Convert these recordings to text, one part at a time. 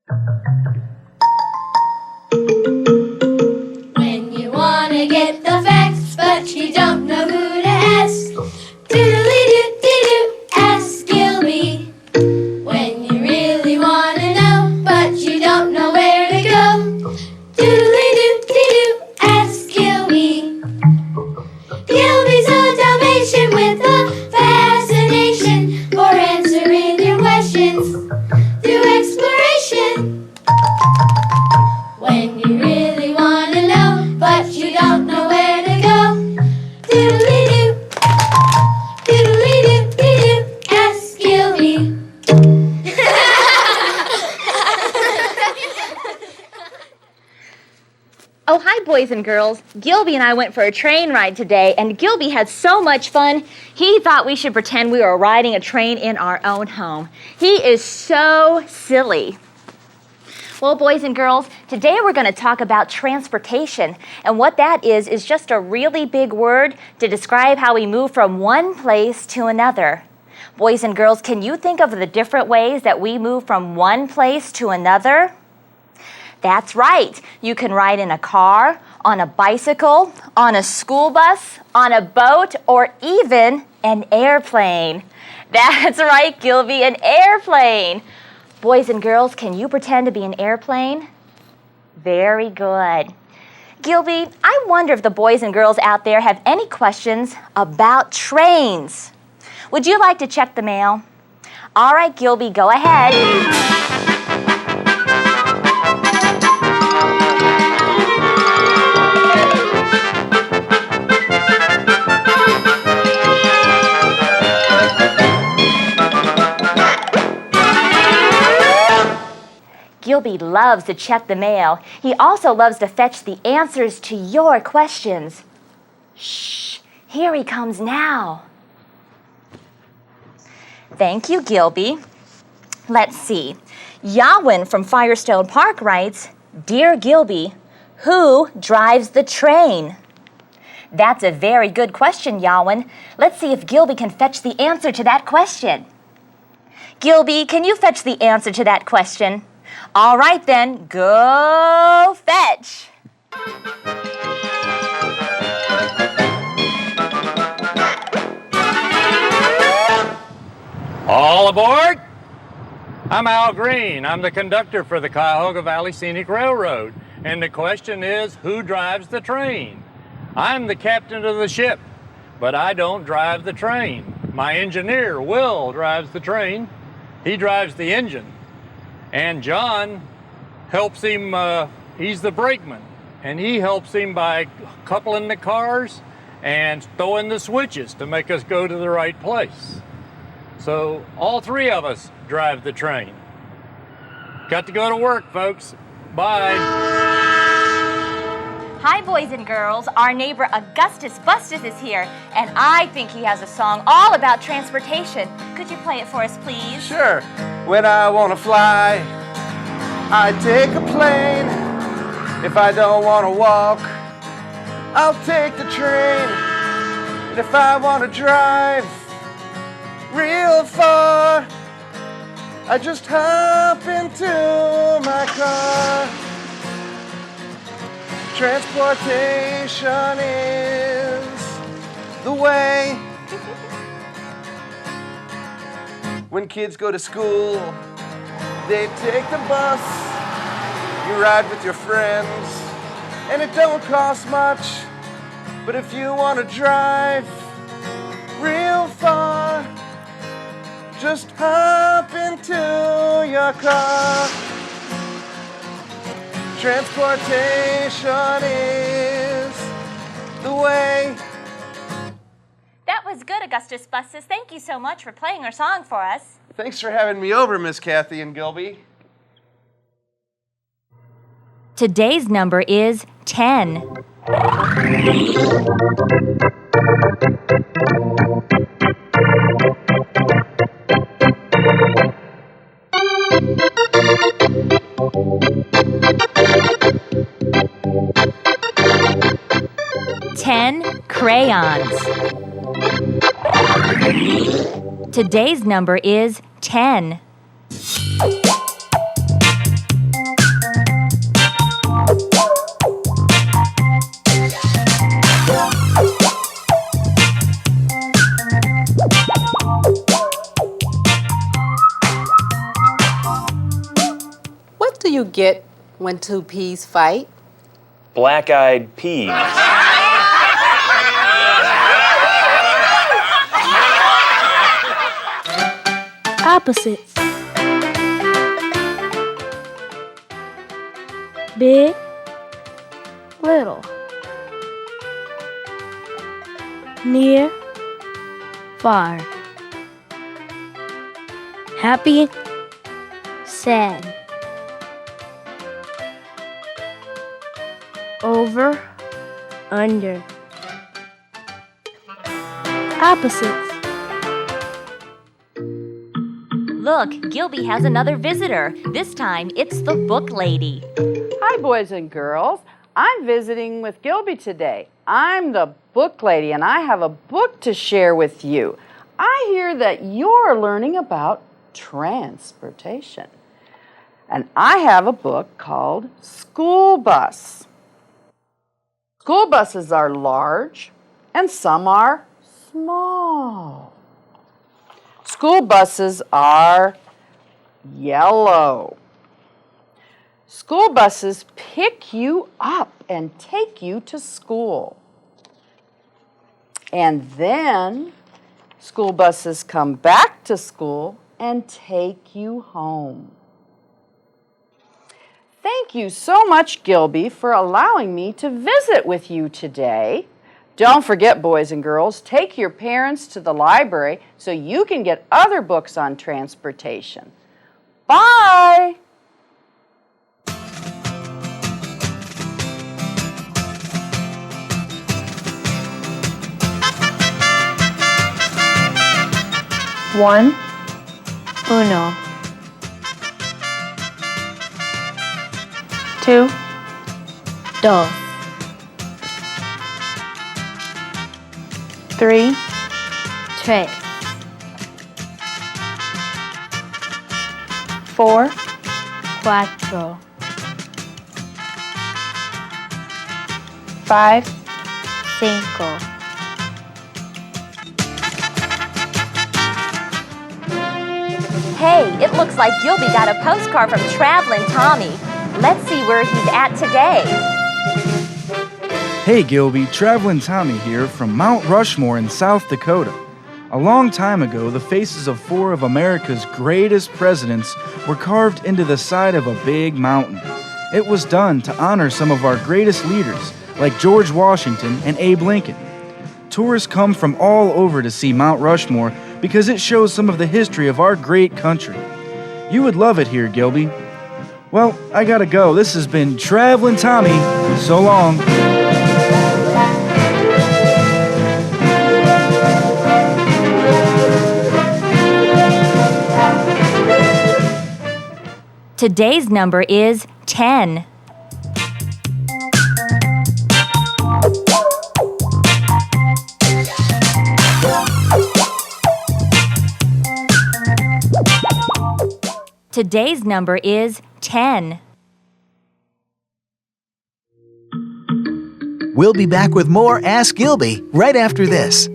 When you wanna get the facts, but you don't know who to ask, doodly-doo-dee-doo, ask Gilby. When you really wanna know, but you don't know where to go, doodly-doo-dee-doo, ask Gilby. Gilby's a Dalmatian with a fascination for answering your questions through exploration. When you really wanna know, but you don't know where to go, doodly-doo, doodly-doo-dee-doo, ask Gilby. Oh, hi, boys and girls. Gilby and I went for a train ride today, and Gilby had so much fun, he thought we should pretend we were riding a train in our own home. He is so silly. Well, boys and girls, today we're going to talk about transportation, and what that is just a really big word to describe how we move from one place to another. Boys and girls, can you think of the different ways that we move from one place to another? That's right. You can ride in a car, on a bicycle, on a school bus, on a boat, or even an airplane. That's right, Gilby, an airplane. Boys and girls, can you pretend to be an airplane? Very good. Gilby, I wonder if the boys and girls out there have any questions about trains. Would you like to check the mail? All right, Gilby, go ahead. Gilby loves to check the mail. He also loves to fetch the answers to your questions. Shh, here he comes now. Thank you, Gilby. Let's see. Yawin from Firestone Park writes, Dear Gilby, who drives the train? That's a very good question, Yawin. Let's see if Gilby can fetch the answer to that question. Gilby, can you fetch the answer to that question? All right then, go fetch. All aboard! I'm Al Green. I'm the conductor for the Cuyahoga Valley Scenic Railroad. And the question is, who drives the train? I'm the captain of the ship, but I don't drive the train. My engineer, Will, drives the train. He drives the engine. And John helps him, he's the brakeman, and he helps him by coupling the cars and throwing the switches to make us go to the right place. So all three of us drive the train. Got to go to work, folks. Bye. Hi, boys and girls. Our neighbor Augustus Bustus is here, and I think he has a song all about transportation. Could you play it for us, please? Sure. When I want to fly, I take a plane. If I don't want to walk, I'll take the train. And if I want to drive real far, I just hop into my car. Transportation is the way. When kids go to school, they take the bus. You ride with your friends, and it don't cost much. But if you want to drive real far, just hop into your car. Transportation is the way. That was good, Augustus Bustus. Thank you so much for playing our song for us. Thanks for having me over, Miss Kathy and Gilby. Today's number is 10. 10 crayons. Today's number is 10. do you get when two peas fight? Black-eyed peas. Opposites. Big, little. Near, far. Happy, sad. Over, under. Opposites. Look, Gilby has another visitor. This time, it's the book lady. Hi, boys and girls. I'm visiting with Gilby today. I'm the book lady, and I have a book to share with you. I hear that you're learning about transportation. And I have a book called School Bus. School buses are large, and some are small. School buses are yellow. School buses pick you up and take you to school. And then school buses come back to school and take you home. Thank you so much, Gilby, for allowing me to visit with you today. Don't forget, boys and girls, take your parents to the library so you can get other books on transportation. Bye! One, uno. Two, Dos. three, Tres. four, Cuatro. five, Cinco. Hey, it looks like Gilby got a postcard from Travelin' Tommy. Let's see where he's at today. Hey Gilby, Travelin' Tommy here from Mount Rushmore in South Dakota. A long time ago, the faces of 4 of America's greatest presidents were carved into the side of a big mountain. It was done to honor some of our greatest leaders, like George Washington and Abe Lincoln. Tourists come from all over to see Mount Rushmore because it shows some of the history of our great country. You would love it here, Gilby. Well, I gotta go. This has been Travelin' Tommy. So long. Today's number is 10. Today's number is 10. We'll be back with more Ask Gilby right after this.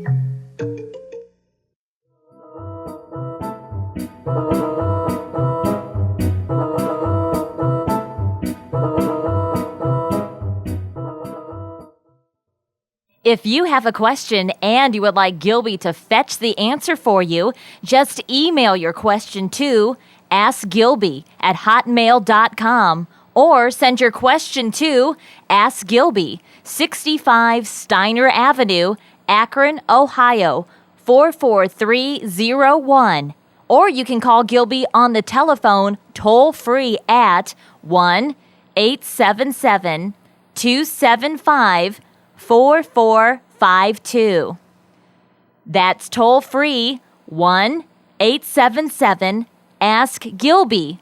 If you have a question and you would like Gilby to fetch the answer for you, just email your question to askgilby@hotmail.com or send your question to Ask Gilby, 65 Steiner Avenue, Akron, Ohio, 44301. Or you can call Gilby on the telephone toll-free at 1-877-275-4452. That's toll-free 1-877-ASK Gilby.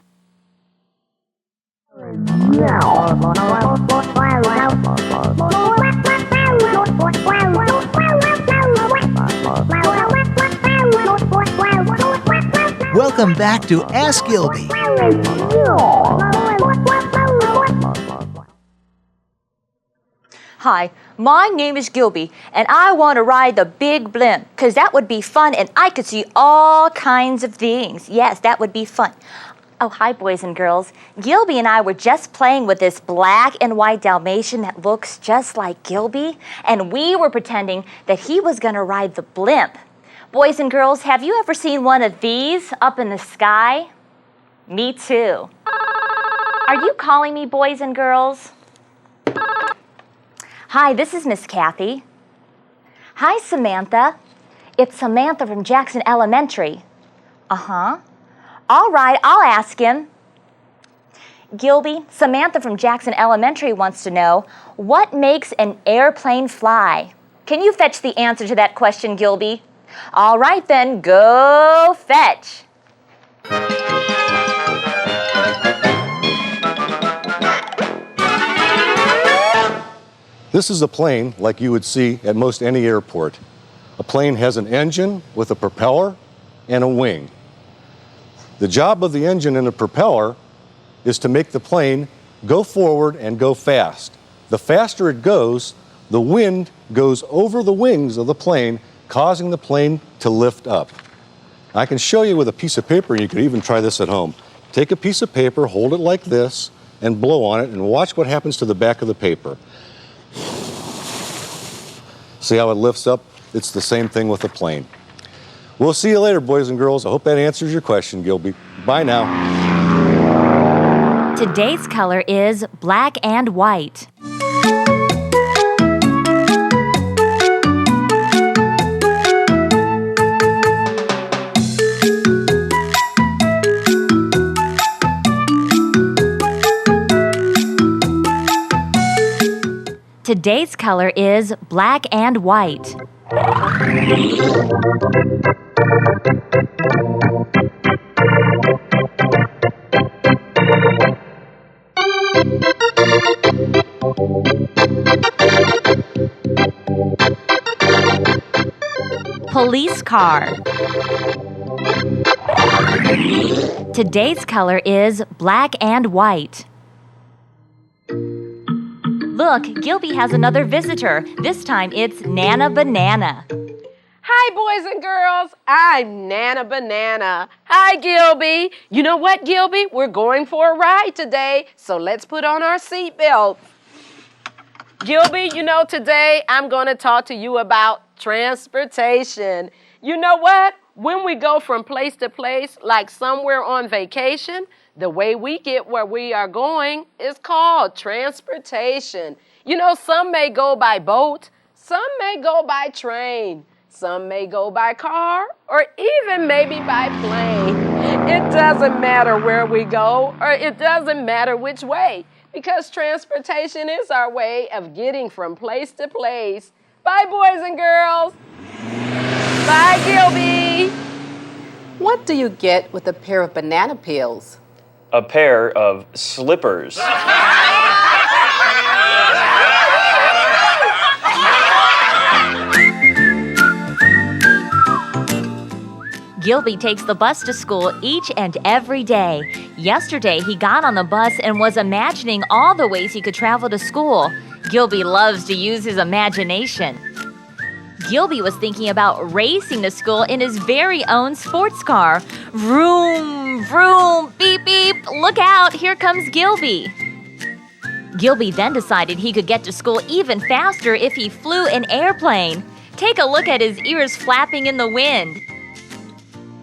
Welcome back to Ask Gilby. Hi, my name is Gilby, and I want to ride the big blimp, because that would be fun, and I could see all kinds of things. Yes, that would be fun. Oh, hi, boys and girls. Gilby and I were just playing with this black and white Dalmatian that looks just like Gilby, and we were pretending that he was going to ride the blimp. Boys and girls, have you ever seen one of these up in the sky? Me too. Are you calling me boys and girls? Hi, this is Miss Kathy. Hi, Samantha. It's Samantha from Jackson Elementary. Uh-huh. All right, I'll ask him. Gilby, Samantha from Jackson Elementary wants to know, what makes an airplane fly? Can you fetch the answer to that question, Gilby? All right then, go fetch. This is a plane like you would see at most any airport. A plane has an engine with a propeller and a wing. The job of the engine and the propeller is to make the plane go forward and go fast. The faster it goes, the wind goes over the wings of the plane, causing the plane to lift up. I can show you with a piece of paper, and you could even try this at home. Take a piece of paper, hold it like this, and blow on it, and watch what happens to the back of the paper. See how it lifts up? It's the same thing with a plane. We'll see you later, boys and girls. I hope that answers your question, Gilby. Bye now. Today's color is black and white. Today's color is black and white. Police car. Today's color is black and white. Look, Gilby has another visitor. This time it's Nana Banana. Hi, boys and girls. I'm Nana Banana. Hi, Gilby. You know what, Gilby? We're going for a ride today, so let's put on our seatbelts. Gilby, you know, today I'm going to talk to you about transportation. You know what? When we go from place to place, like somewhere on vacation, the way we get where we are going is called transportation. You know, some may go by boat, some may go by train, some may go by car, or even maybe by plane. It doesn't matter where we go, or it doesn't matter which way, because transportation is our way of getting from place to place. Bye, boys and girls. Bye, Gilby. What do you get with a pair of banana peels? A pair of slippers. Gilby takes the bus to school each and every day. Yesterday, he got on the bus and was imagining all the ways he could travel to school. Gilby loves to use his imagination. Gilby was thinking about racing to school in his very own sports car. Vroom, vroom, beep, beep, look out, here comes Gilby. Gilby then decided he could get to school even faster if he flew an airplane. Take a look at his ears flapping in the wind.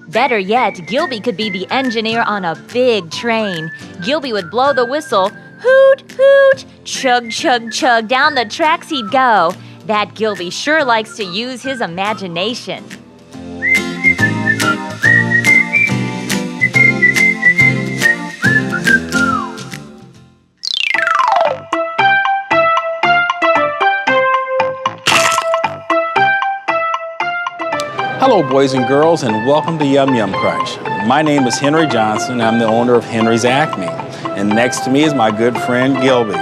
Better yet, Gilby could be the engineer on a big train. Gilby would blow the whistle, hoot, hoot, chug, chug, chug, down the tracks he'd go. That Gilby sure likes to use his imagination. Hello, boys and girls, and welcome to Yum Yum Crunch. My name is Henry Johnson, and I'm the owner of Henry's Acme. And next to me is my good friend Gilby.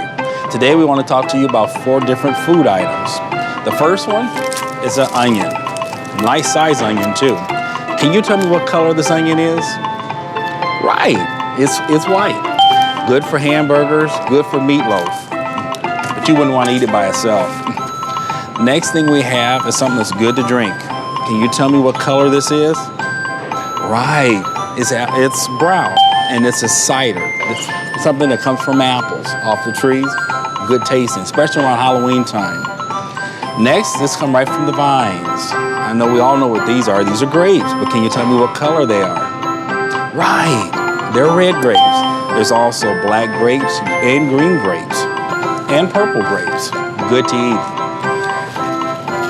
Today we want to talk to you about 4 different food items. The first one is an onion. Nice size onion, too. Can you tell me what color this onion is? Right, it's white. Good for hamburgers, good for meatloaf. But you wouldn't want to eat it by itself. The next thing we have is something that's good to drink. Can you tell me what color this is? Right, it's brown. and it's a cider. It's something that comes from apples off the trees. Good tasting, especially around Halloween time. Next, this comes right from the vines. I know we all know what these are. These are grapes, but can you tell me what color they are? Right, they're red grapes. There's also black grapes and green grapes and purple grapes. Good to eat.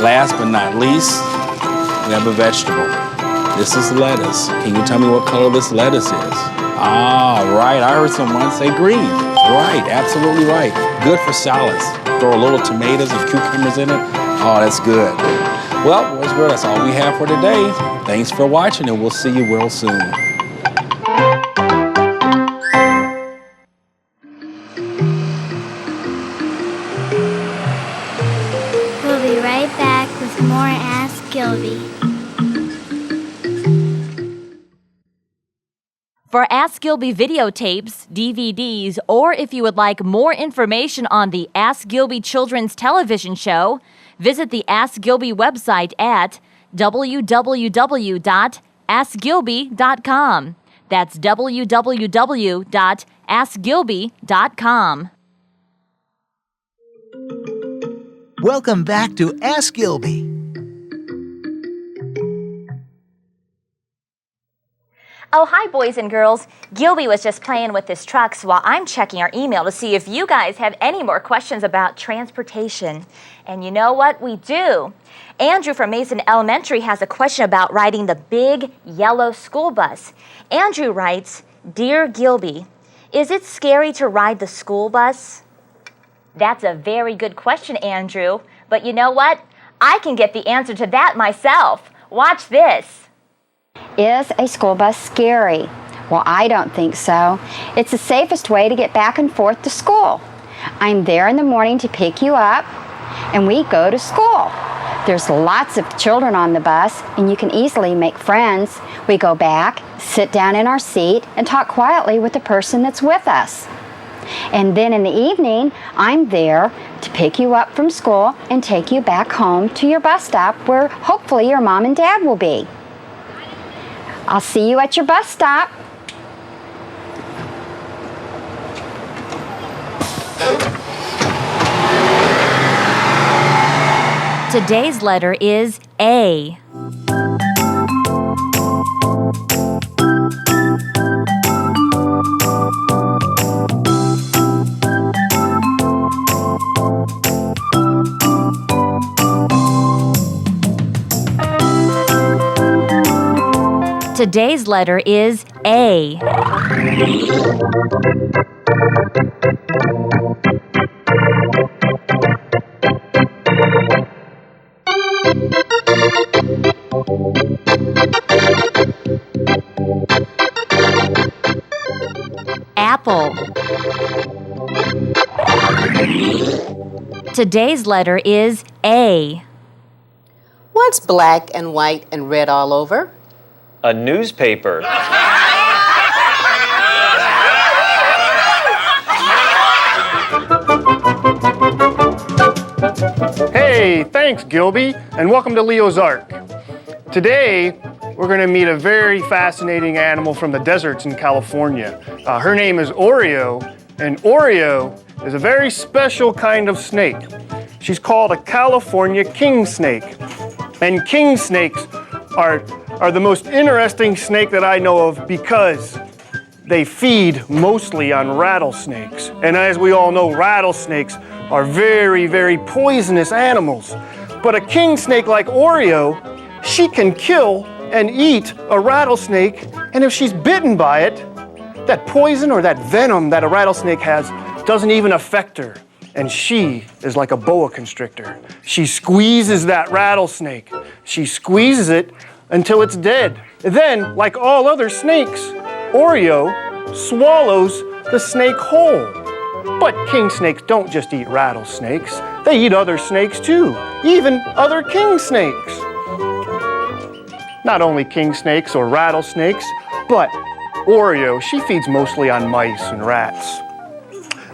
Last but not least, we have a vegetable. This is lettuce. Can you tell me what color this lettuce is? Ah, right, I heard someone say green. Right, absolutely right. Good for salads. Throw a little tomatoes and cucumbers in it. Oh, that's good. Well, boys, girls, that's all we have for today. Thanks for watching, and we'll see you real soon. We'll be right back with more Ask Gilby. For Ask Gilby videotapes, DVDs, or if you would like more information on the Ask Gilby Children's Television Show, visit the Ask Gilby website at www.askgilby.com. That's www.askgilby.com. Welcome back to Ask Gilby. Oh, hi, boys and girls. Gilby was just playing with his trucks while I'm checking our email to see if you guys have any more questions about transportation. And you know what? We do. Andrew from Mason Elementary has a question about riding the big yellow school bus. Andrew writes, "Dear Gilby, is it scary to ride the school bus?" That's a very good question, Andrew. But you know what? I can get the answer to that myself. Watch this. Is a school bus scary? Well, I don't think so. It's the safest way to get back and forth to school. I'm there in the morning to pick you up, and we go to school. There's lots of children on the bus, and you can easily make friends. We go back, sit down in our seat, and talk quietly with the person that's with us. And then in the evening, I'm there to pick you up from school and take you back home to your bus stop where hopefully your mom and dad will be. I'll see you at your bus stop. Today's letter is A. Today's letter is A. Apple. Today's letter is A. What's black and white and red all over? A newspaper. Hey, thanks, Gilby, and welcome to Leo's Ark. Today, we're going to meet a very fascinating animal from the deserts in California. Her name is Oreo, and Oreo is a very special kind of snake. She's called a California king snake. And king snakes are the most interesting snake that I know of because they feed mostly on rattlesnakes. And as we all know, rattlesnakes are very, very poisonous animals. But a king snake like Oreo, she can kill and eat a rattlesnake, and if she's bitten by it, that poison or that venom that a rattlesnake has doesn't even affect her. And she is like a boa constrictor. She squeezes that rattlesnake. She squeezes it until it's dead. Then, like all other snakes, Oreo swallows the snake whole. But king snakes don't just eat rattlesnakes. They eat other snakes too, even other king snakes. Not only king snakes or rattlesnakes, but Oreo, she feeds mostly on mice and rats.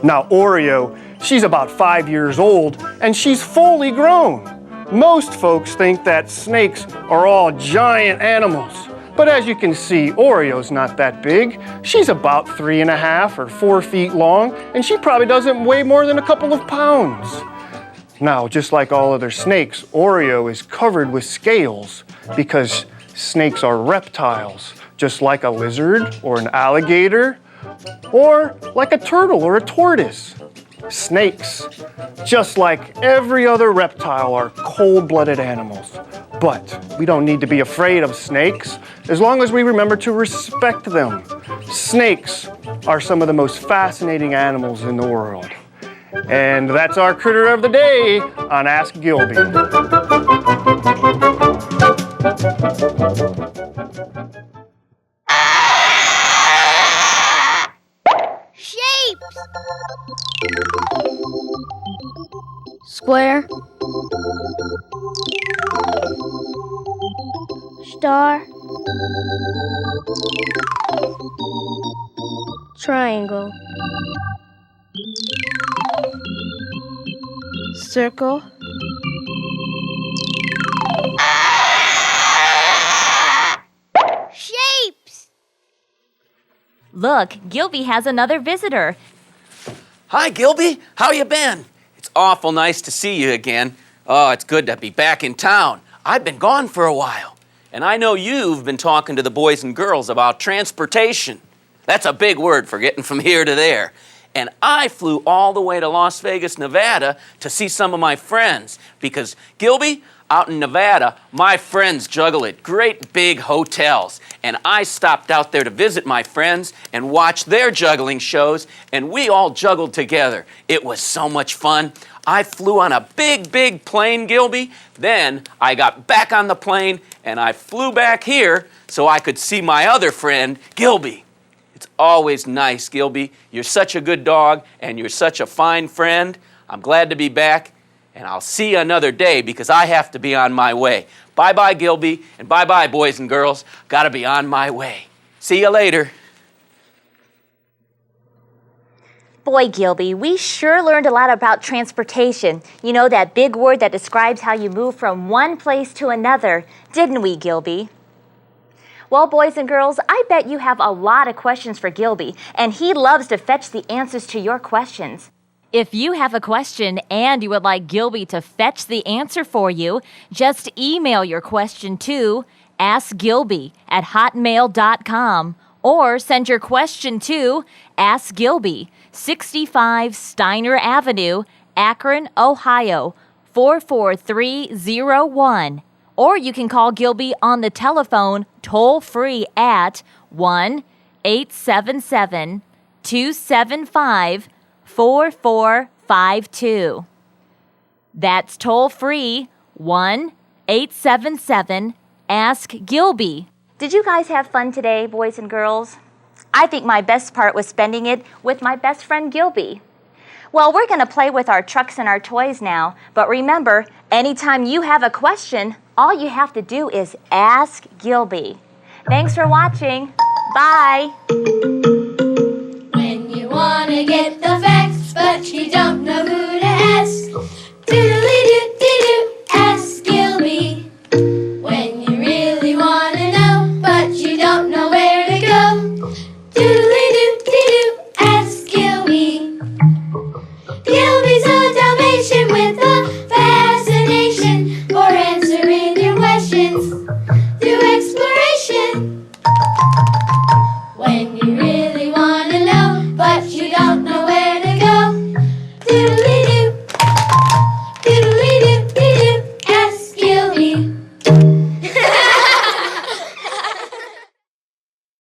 Now Oreo, she's about 5 years old and she's fully grown. Most folks think that snakes are all giant animals, But as you can see, Oreo's not that big. She's about 3.5 or 4 feet long, and she probably doesn't weigh more than a couple of pounds. Now, just like all other snakes, Oreo is covered with scales because snakes are reptiles, just like a lizard or an alligator, or like a turtle or a tortoise. Snakes, just like every other reptile, are cold-blooded animals. But we don't need to be afraid of snakes as long as we remember to respect them. Snakes are some of the most fascinating animals in the world. And that's our critter of the day on Ask Gilby. Shapes! Square. Star. Triangle. Circle. Shapes! Look, Gilby has another visitor. Hi, Gilby. How you been? It's awful nice to see you again. Oh, it's good to be back in town. I've been gone for a while. And I know you've been talking to the boys and girls about transportation. That's a big word for getting from here to there. And I flew all the way to Las Vegas, Nevada to see some of my friends because, Gilby, out in Nevada, my friends juggle at great big hotels. And I stopped out there to visit my friends and watch their juggling shows, and we all juggled together. It was so much fun. I flew on a big, big plane, Gilby. Then I got back on the plane, and I flew back here so I could see my other friend, Gilby. It's always nice, Gilby. You're such a good dog, and you're such a fine friend. I'm glad to be back, and I'll see you another day because I have to be on my way. Bye-bye, Gilby, and bye-bye, boys and girls. Gotta be on my way. See you later. Boy, Gilby, we sure learned a lot about transportation. You know, that big word that describes how you move from one place to another, didn't we, Gilby? Well, boys and girls, I bet you have a lot of questions for Gilby, and he loves to fetch the answers to your questions. If you have a question and you would like Gilby to fetch the answer for you, just email your question to askgilby@hotmail.com or send your question to Ask Gilby, 65 Steiner Avenue, Akron, Ohio, 44301. Or you can call Gilby on the telephone toll-free at 1-877-275-4452. That's toll-free 1-877-ASK-GILBY. Did you guys have fun today, boys and girls? I think my best part was spending it with my best friend Gilby. Well, we're going to play with our trucks and our toys now, but remember, anytime you have a question, all you have to do is ask Gilby. Thanks for watching. Bye. When you want to get the facts, but you don't